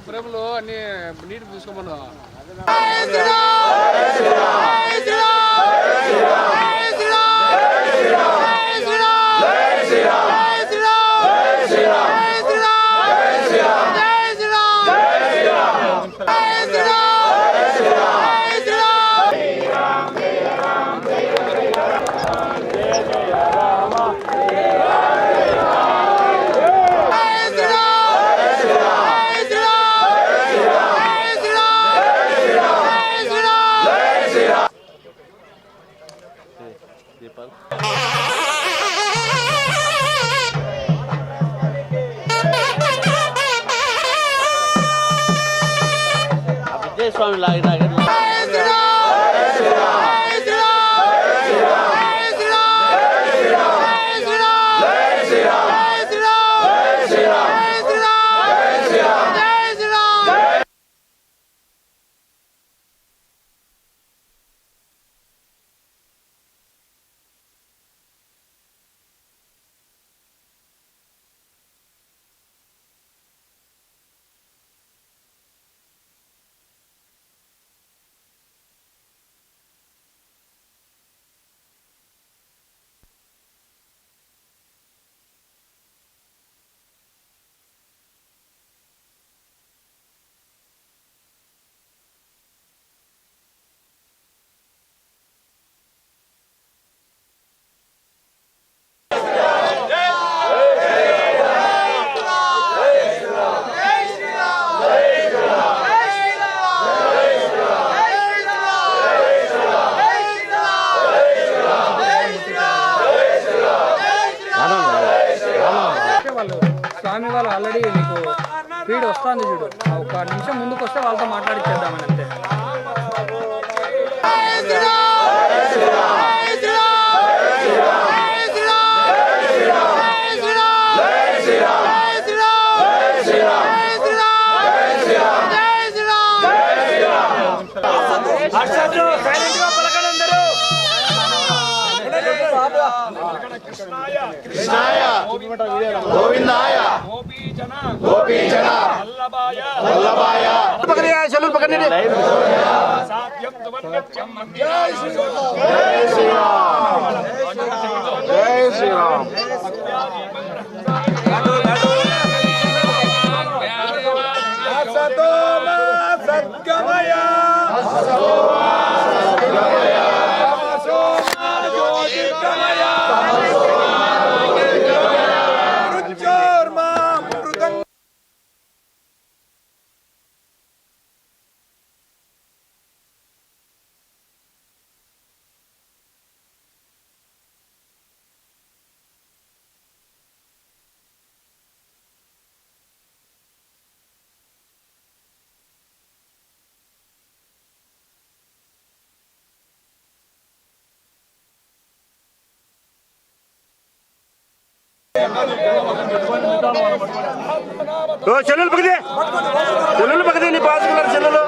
ప్రేమలో అన్ని నీటి తీసుకోమన్నా स्वामी लागे लागे స్వామి వాళ్ళు ఆల్రెడీ నీకు స్పీడ్ వస్తుంది చూడు, ఒక నిమిషం ముందుకు వస్తే వాళ్ళతో మాట్లాడిచ్చేద్దామని అంతే. కృష్ణాయ గోవిందాయ గోపీజన వల్లభాయ చెల్లు పక్కనే జై శ్రీరామ్ జై శ్రీరామ్ సద్గమయ చెల్లెలు పక్కదే చెల్లెలు పక్కదే నీ పాసుకున్నారు చెల్లెలు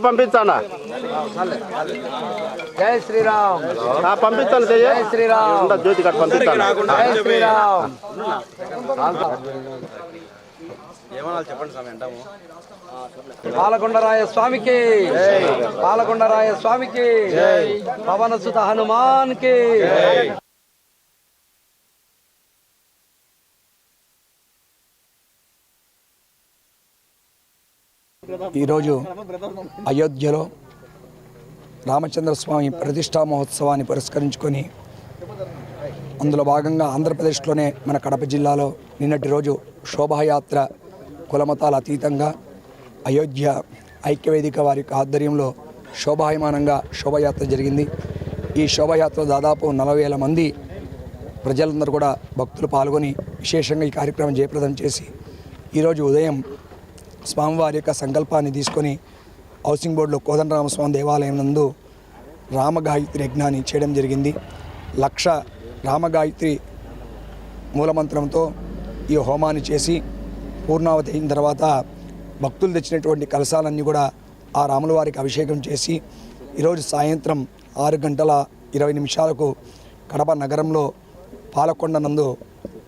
పంపించన్నా జై శ్రీరామ్. పంపిస్తాను జై శ్రీరామ్. జ్యోతి కట్ పంపిస్తాను. జై శ్రీరామ్. పాలకొండరాయ స్వామికి, పాలకొండరాయ స్వామికి, పవన సుత హనుమాన్ కి. ఈరోజు అయోధ్యలో రామచంద్రస్వామి ప్రతిష్టా మహోత్సవాన్ని పురస్కరించుకొని అందులో భాగంగా ఆంధ్రప్రదేశ్లోనే మన కడప జిల్లాలో నిన్నటి రోజు శోభాయాత్ర కులమతాల అతీతంగా అయోధ్య ఐక్యవేదిక వారి యొక్క ఆధ్వర్యంలో శోభాయమానంగా శోభాయాత్ర జరిగింది. ఈ శోభాయాత్ర దాదాపు 40,000 మంది ప్రజలందరూ కూడా భక్తులు పాల్గొని విశేషంగా ఈ కార్యక్రమం జయప్రదం చేసి ఈరోజు ఉదయం స్వామివారి యొక్క సంకల్పాన్ని తీసుకొని హౌసింగ్ బోర్డులో కోదండరామస్వామి దేవాలయం నందు రామగాయత్రి యజ్ఞాన్ని చేయడం జరిగింది. 1,00,000 రామగాయత్రి మూలమంత్రంతో ఈ హోమాన్ని చేసి పూర్ణావతి అయిన తర్వాత భక్తులు తెచ్చినటువంటి కలశాలన్నీ కూడా ఆ రాముల వారికి అభిషేకం చేసి ఈరోజు సాయంత్రం 6:20 కడప నగరంలో పాలకొండ నందు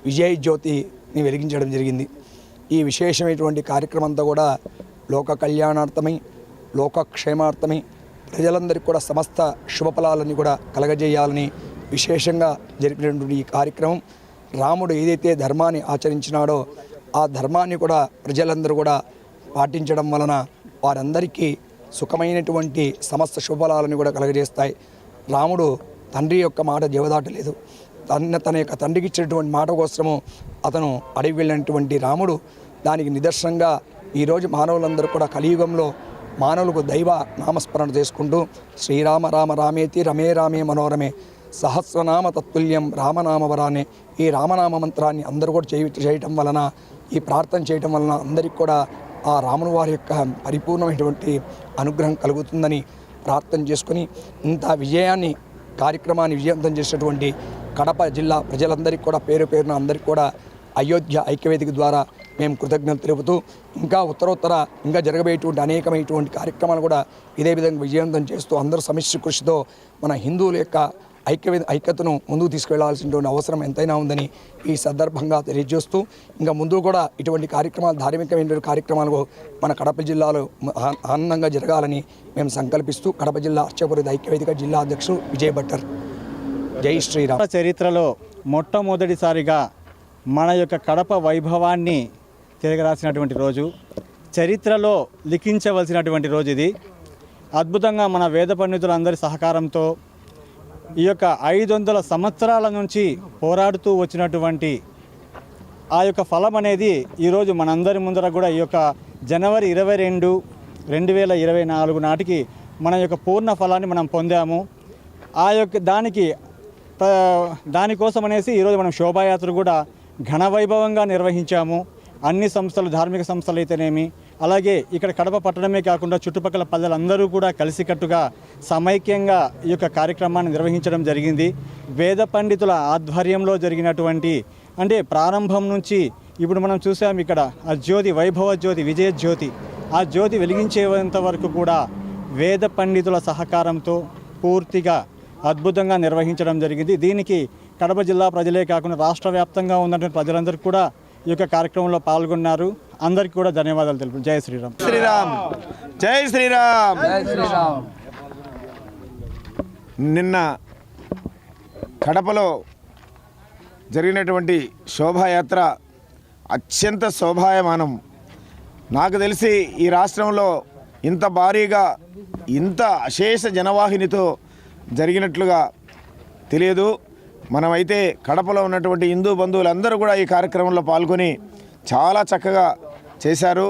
విజయ జ్యోతిని వెలిగించడం జరిగింది. ఈ విశేషమైనటువంటి కార్యక్రమం అంతా కూడా లోక కళ్యాణార్థమై లోకక్షేమార్థమై ప్రజలందరికీ కూడా సమస్త శుభఫలాలని కూడా కలగజేయాలని విశేషంగా జరిపినటువంటి ఈ కార్యక్రమం రాముడు ఏదైతే ధర్మాన్ని ఆచరించినాడో ఆ ధర్మాన్ని కూడా ప్రజలందరూ కూడా పాటించడం వలన వారందరికీ సుఖమైనటువంటి సమస్త శుభఫలాలను కూడా కలగజేస్తాయి. రాముడు తండ్రి యొక్క మాట జవదాటలేదు. తన యొక్క తండ్రికి ఇచ్చినటువంటి మాట కోసము అతను అడవి వెళ్ళినటువంటి రాముడు దానికి నిదర్శనంగా ఈరోజు మానవులందరూ కూడా కలియుగంలో మానవులకు దైవ నామస్మరణ చేసుకుంటూ శ్రీరామ రామ రామేతి రమే రామే మనోరమే సహస్రనామ తత్తుల్యం రామనామవరానే ఈ రామనామ మంత్రాన్ని అందరూ కూడా చేయటం వలన ఈ ప్రార్థన చేయటం వలన అందరికీ కూడా ఆ రాముని వారి యొక్క పరిపూర్ణమైనటువంటి అనుగ్రహం కలుగుతుందని ప్రార్థన చేసుకొని ఇంత కార్యక్రమాన్ని విజయవంతం చేసినటువంటి కడప జిల్లా ప్రజలందరికీ కూడా పేరు పేరున అందరికీ కూడా అయోధ్య ఐక్యవేదిక ద్వారా మేము కృతజ్ఞతలు తెలుపుతూ ఇంకా ఉత్తరోత్తర ఇంకా జరగబోయేటువంటి అనేకమైనటువంటి కార్యక్రమాలు కూడా ఇదే విధంగా విజయవంతం చేస్తూ అందరూ సమిష్టి కృషితో మన హిందువుల యొక్క ఐక్యతను ముందుకు తీసుకెళ్లాల్సినటువంటి అవసరం ఎంతైనా ఉందని ఈ సందర్భంగా తెలియజేస్తూ ఇంకా ముందు కూడా ఇటువంటి కార్యక్రమాలు ధార్మికమైన కార్యక్రమాలు మన కడప జిల్లాలో ఆనందంగా జరగాలని మేము సంకల్పిస్తూ కడప జిల్లా అర్చపురి ఐక్యవేదిక జిల్లా అధ్యక్షుడు విజయ్ భట్టర్. జై శ్రీరామ్. చరిత్రలో మొట్టమొదటిసారిగా మన యొక్క కడప వైభవాన్ని తిరగరాసినటువంటి రోజు, చరిత్రలో లిఖించవలసినటువంటి రోజు ఇది. అద్భుతంగా మన వేద పండితులందరి సహకారంతో ఈ యొక్క 500 సంవత్సరాల నుంచి పోరాడుతూ వచ్చినటువంటి ఆ యొక్క ఫలం అనేది ఈరోజు మనందరి ముందర కూడా ఈ యొక్క జనవరి 22, 2024 నాటికి మన యొక్క పూర్ణ ఫలాన్ని మనం పొందాము. ఆ యొక్క దానికోసం అనేసి ఈరోజు మనం శోభాయాత్ర కూడా ఘనవైభవంగా నిర్వహించాము. అన్ని సంస్థలు, ధార్మిక సంస్థలు అయితేనేమి, అలాగే ఇక్కడ కడప పట్టణమే కాకుండా చుట్టుపక్కల పల్లెలందరూ కూడా కలిసికట్టుగా సమైక్యంగా ఈ యొక్క కార్యక్రమాన్ని నిర్వహించడం జరిగింది. వేద పండితుల ఆధ్వర్యంలో జరిగినటువంటి అంటే ప్రారంభం నుంచి ఇప్పుడు మనం చూసాం ఇక్కడ ఆ జ్యోతి, వైభవ జ్యోతి, విజయ జ్యోతి, ఆ జ్యోతి వెలిగించేంత వరకు కూడా వేద పండితుల సహకారంతో పూర్తిగా అద్భుతంగా నిర్వహించడం జరిగింది. దీనికి కడప జిల్లా ప్రజలే కాకుండా రాష్ట్ర వ్యాప్తంగా ఉన్నటువంటి ప్రజలందరూ కూడా ఈ యొక్క కార్యక్రమంలో పాల్గొన్నారు. అందరికీ కూడా ధన్యవాదాలు తెలుపు. జై శ్రీరామ్. శ్రీరామ్. జై శ్రీరామ్. జై శ్రీరామ్. నిన్న కడపలో జరిగినటువంటి శోభాయాత్ర అత్యంత శోభాయమానం. నాకు తెలిసి ఈ రాష్ట్రంలో ఇంత భారీగా ఇంత అశేష జనవాహినితో జరిగినట్లుగా తెలియదు. మనమైతే కడపలో ఉన్నటువంటి హిందూ బంధువులందరూ కూడా ఈ కార్యక్రమంలో పాల్గొని చాలా చక్కగా చేశారు.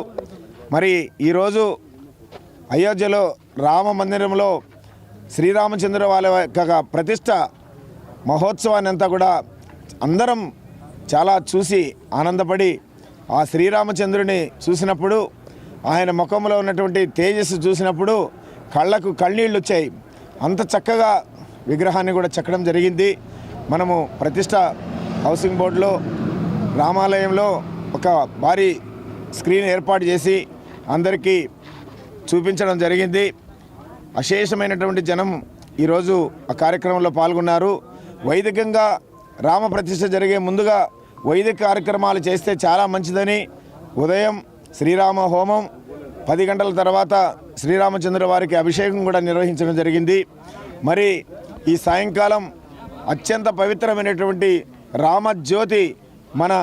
మరి ఈరోజు అయోధ్యలో రామ మందిరంలో శ్రీరామచంద్ర వాళ్ళ యొక్క ప్రతిష్ట మహోత్సవాన్ని అంతా కూడా అందరం చాలా చూసి ఆనందపడి ఆ శ్రీరామచంద్రుని చూసినప్పుడు, ఆయన ముఖంలో ఉన్నటువంటి తేజస్సు చూసినప్పుడు కళ్ళకు కన్నీళ్ళు వచ్చాయి. అంత చక్కగా విగ్రహాన్ని కూడా చెక్కడం జరిగింది. మనము ప్రతిష్ట హౌసింగ్ బోర్డులో రామాలయంలో ఒక భారీ స్క్రీన్ ఏర్పాటు చేసి అందరికీ చూపించడం జరిగింది. అశేషమైనటువంటి జనం ఈరోజు ఆ కార్యక్రమంలో పాల్గొన్నారు. వైదికంగా రామప్రతిష్ఠ జరిగే ముందుగా వైదిక కార్యక్రమాలు చేస్తే చాలా మంచిదని ఉదయం శ్రీరామ హోమం 10 గంటల తర్వాత శ్రీరామచంద్ర వారికి అభిషేకం కూడా నిర్వహించడం జరిగింది. మరి ఈ సాయంకాలం అత్యంత పవిత్రమైనటువంటి రామజ్యోతి మన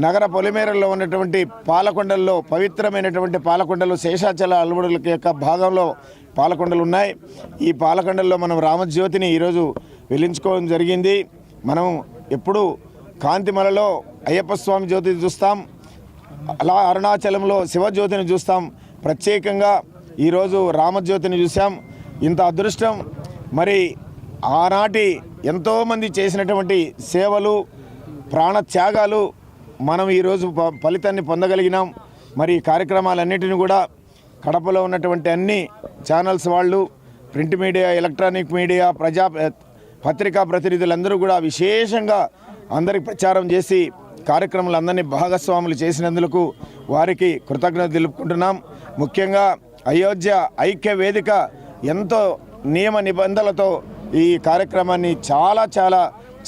నగర పొలిమేరల్లో ఉన్నటువంటి పాలకొండల్లో పవిత్రమైనటువంటి పాలకొండలు శేషాచల అల్లుడుల యొక్క భాగంలో పాలకొండలు ఉన్నాయి. ఈ పాలకొండల్లో మనం రామజ్యోతిని ఈరోజు వెలించుకోవడం జరిగింది. మనం ఎప్పుడు కాంతిమలలో అయ్యప్ప స్వామి జ్యోతిని చూస్తాం, అలా అరుణాచలంలో శివజ్యోతిని చూస్తాం. ప్రత్యేకంగా ఈరోజు రామజ్యోతిని చూసాం. ఇంత అదృష్టం మరి ఆనాటి ఎంతోమంది చేసినటువంటి సేవలు ప్రాణత్యాగాలు మనం ఈరోజు ఫలితాన్ని పొందగలిగినాం. మరి ఈ కార్యక్రమాలన్నిటిని కూడా కడపలో ఉన్నటువంటి అన్ని ఛానల్స్ వాళ్ళు, ప్రింట్ మీడియా, ఎలక్ట్రానిక్ మీడియా, పత్రికా ప్రతినిధులందరూ కూడా విశేషంగా అందరికి ప్రచారం చేసి కార్యక్రమాలు అందరినీ భాగస్వాములు చేసినందుకు వారికి కృతజ్ఞత తెలుపుకుంటున్నాం. ముఖ్యంగా అయోధ్య ఐక్య వేదిక ఎంతో నియమ నిబంధనలతో ఈ కార్యక్రమాన్ని చాలా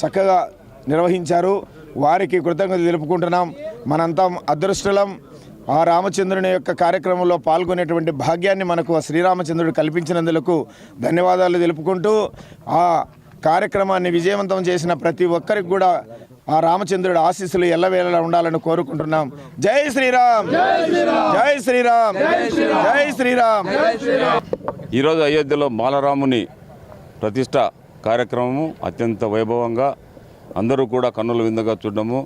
చక్కగా నిర్వహించారు. వారికి కృతజ్ఞత తెలుపుకుంటున్నాం. మనంతా అదృష్టలం. ఆ రామచంద్రుని యొక్క కార్యక్రమంలో పాల్గొనేటువంటి భాగ్యాన్ని మనకు శ్రీరామచంద్రుడు కల్పించినందుకు ధన్యవాదాలు తెలుపుకుంటూ ఆ కార్యక్రమాన్ని విజయవంతం చేసిన ప్రతి ఒక్కరికి కూడా ఆ రామచంద్రుడి ఆశీస్సులు ఎల్లవేళలా ఉండాలని కోరుకుంటున్నాం. జై శ్రీరామ్, జై శ్రీరామ్, జై శ్రీరామ్. ఈరోజు అయోధ్యలో బాలరాముని ప్రతిష్ట కార్యక్రమము అత్యంత వైభవంగా అందరూ కూడా కన్నుల విందుగా చూడడము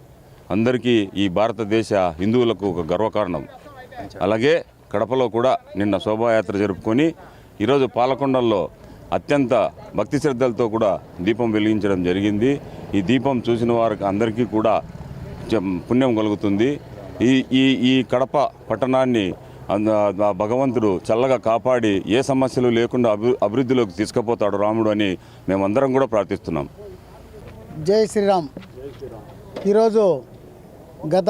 అందరికీ ఈ భారతదేశ హిందువులకు ఒక గర్వకారణం. అలాగే కడపలో కూడా నిన్న శోభాయాత్ర జరుపుకొని ఈరోజు పాలకొండల్లో అత్యంత భక్తి శ్రద్ధలతో కూడా దీపం వెలిగించడం జరిగింది. ఈ దీపం చూసిన వారికి అందరికీ కూడా పుణ్యం కలుగుతుంది. ఈ కడప పట్టణాన్ని భగవంతుడు చల్లగా కాపాడి ఏ సమస్యలు లేకుండా అభివృద్ధిలోకి తీసుకుపోతాడు రాముడు అని మేమందరం కూడా ప్రార్థిస్తున్నాం. జై శ్రీరామ్. ఈరోజు గత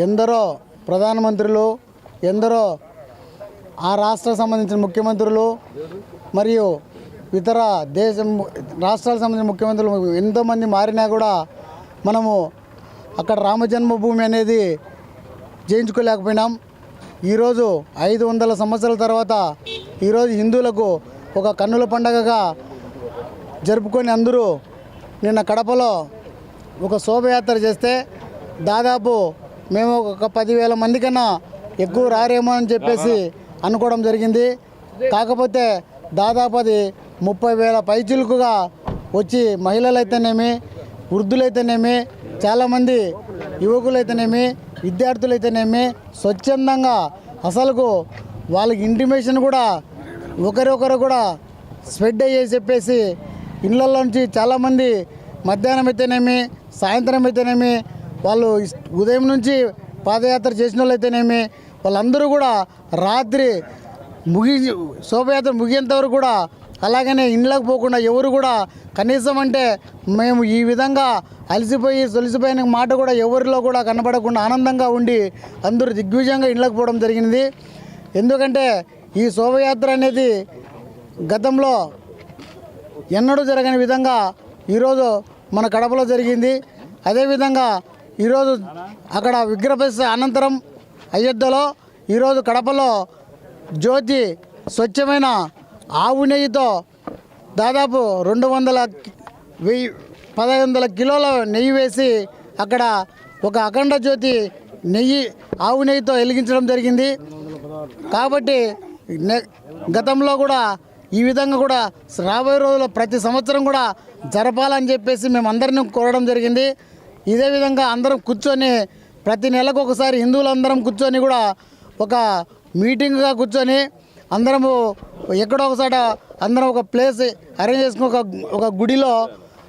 ఎందరో ప్రధానమంత్రులు, ఎందరో ఆ రాష్ట్ర సంబంధించిన ముఖ్యమంత్రులు మరియు ఇతర రాష్ట్రాలకు సంబంధించిన ముఖ్యమంత్రులు ఎంతోమంది మారినా కూడా మనము అక్కడ రామజన్మభూమి అనేది చేయించుకోలేకపోయినాం. ఈరోజు 500 సంవత్సరాల తర్వాత ఈరోజు హిందువులకు ఒక కన్నుల పండగగా జరుపుకొని అందరూ నిన్న కడపలో ఒక శోభయాత్ర చేస్తే దాదాపు మేము ఒక 10,000 మంది కన్నా ఎక్కువ రారేమో అని చెప్పేసి అనుకోవడం జరిగింది. కాకపోతే దాదాపు అది 30,000 పైచిలుకుగా వచ్చి మహిళలైతేనేమి, వృద్ధులైతేనేమి, చాలామంది యువకులైతేనేమి, విద్యార్థులైతేనేమి స్వచ్ఛందంగా అసలుకు వాళ్ళకి ఇంటిమేషన్ కూడా ఒకరొకరు కూడా స్ప్రెడ్ అయ్యే చెప్పేసి ఇళ్ళల్లోంచి చాలామంది మధ్యాహ్నం అయితేనేమి, సాయంత్రం అయితేనేమి, వాళ్ళు ఉదయం నుంచి పాదయాత్ర చేసిన వాళ్ళు అయితేనేమి వాళ్ళందరూ కూడా రాత్రి శోభయాత్ర ముగియేంత వరకు కూడా అలాగనే ఇండ్లకు పోకుండా ఎవరు కూడా కనీసం అంటే మేము ఈ విధంగా అలసిపోయి సొలిసిపోయిన మాట కూడా ఎవరిలో కూడా కనబడకుండా ఆనందంగా ఉండి అందరూ దిగ్విజయంగా ఇండ్లకు పోవడం జరిగింది. ఎందుకంటే ఈ శోభయాత్ర అనేది గతంలో ఎన్నడూ జరగని విధంగా ఈరోజు మన కడపలో జరిగింది. అదేవిధంగా ఈరోజు అక్కడ విగ్రహ ప్రతిష్ఠ అనంతరం అయోధ్యలో ఈరోజు కడపలో జ్యోతి స్వచ్ఛమైన ఆవు నెయ్యితో దాదాపు 1,500 కిలోల నెయ్యి వేసి అక్కడ ఒక అఖండ జ్యోతి ఆవు నెయ్యితో వెలిగించడం జరిగింది. కాబట్టి గతంలో కూడా ఈ విధంగా కూడా రాబోయే రోజుల్లో ప్రతి సంవత్సరం కూడా జరపాలని చెప్పేసి మేము అందరినీ కోరడం జరిగింది. ఇదే విధంగా అందరం కూర్చొని ప్రతి నెలకు ఒకసారి హిందువులందరం కూర్చొని కూడా ఒక మీటింగ్గా కూర్చొని అందరము ఎక్కడో ఒకసాట అందరం ఒక ప్లేస్ అరేంజ్ చేసుకుని ఒక గుడిలో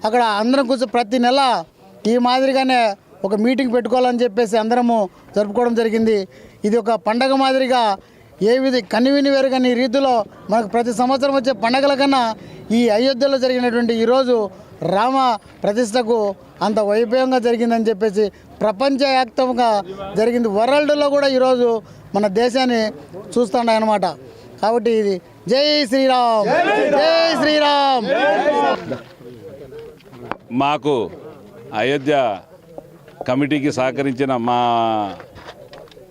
అక్కడ అందరం కూర్చొని ప్రతి నెల ఈ మాదిరిగానే ఒక మీటింగ్ పెట్టుకోవాలని చెప్పేసి అందరము జరుపుకోవడం జరిగింది. ఇది ఒక పండగ మాదిరిగా కనివిని వేరుగాని రీతిలో మనకు ప్రతి సంవత్సరం వచ్చే పండగల కన్నా ఈ అయోధ్యలో జరిగినటువంటి ఈరోజు రామ ప్రతిష్టకు అంత వైభవంగా జరిగిందని చెప్పేసి ప్రపంచవ్యాప్తంగా జరిగింది. వరల్డ్లో కూడా ఈరోజు మన దేశాన్ని చూస్తున్నాయన్నమాట. కాబట్టి ఇది జై శ్రీరామ్, జై శ్రీరామ్. మాకు అయోధ్య కమిటీకి సహకరించిన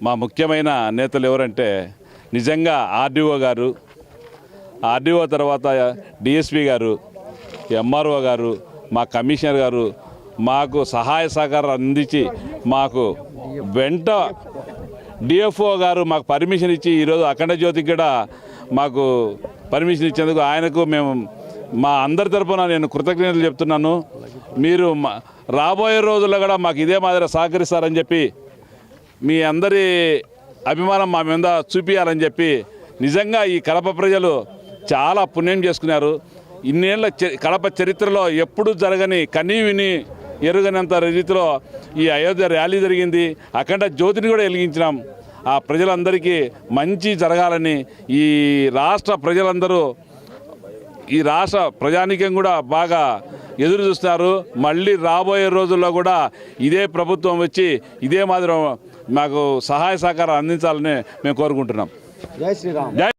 మా ముఖ్యమైన నేతలు ఎవరంటే నిజంగా ఆర్డీఓ గారు, ఆర్డీఓ తర్వాత డిఎస్పి గారు, ఎంఆర్ఓ గారు, మా కమిషనర్ గారు మాకు సహాయ సహకారం అందించి మాకు వెంట డిఎఫ్ఓ గారు మాకు పర్మిషన్ ఇచ్చి ఈరోజు అఖండ జ్యోతికి కూడా మాకు పర్మిషన్ ఇచ్చేందుకు ఆయనకు మేము మా అందరి తరపున నేను కృతజ్ఞతలు చెప్తున్నాను. మీరు రాబోయే రోజుల్లో కూడా మాకు ఇదే మాదిరి సహకరిస్తారని చెప్పి మీ అందరి అభిమానం మా మీద చూపించాలని చెప్పి నిజంగా ఈ కడప ప్రజలు చాలా పుణ్యం చేసుకున్నారు. ఇన్నేళ్ల కడప చరిత్రలో ఎప్పుడూ జరగని కనీ విని ఎరుగనంత రీతిలో ఈ అయోధ్య ర్యాలీ జరిగింది. అఖండ జ్యోతిని కూడా వెలిగించినాం. ఆ ప్రజలందరికీ మంచి జరగాలని ఈ రాష్ట్ర ప్రజలందరూ, ఈ రాష్ట్ర ప్రజానీకం కూడా బాగా ఎదురు చూస్తున్నారు. మళ్ళీ రాబోయే రోజుల్లో కూడా ఇదే ప్రభుత్వం వచ్చి ఇదే మాదిరి మాకు సహాయ సహకారం అందించాలని మేము కోరుకుంటున్నాం. జై శ్రీరామ్. జై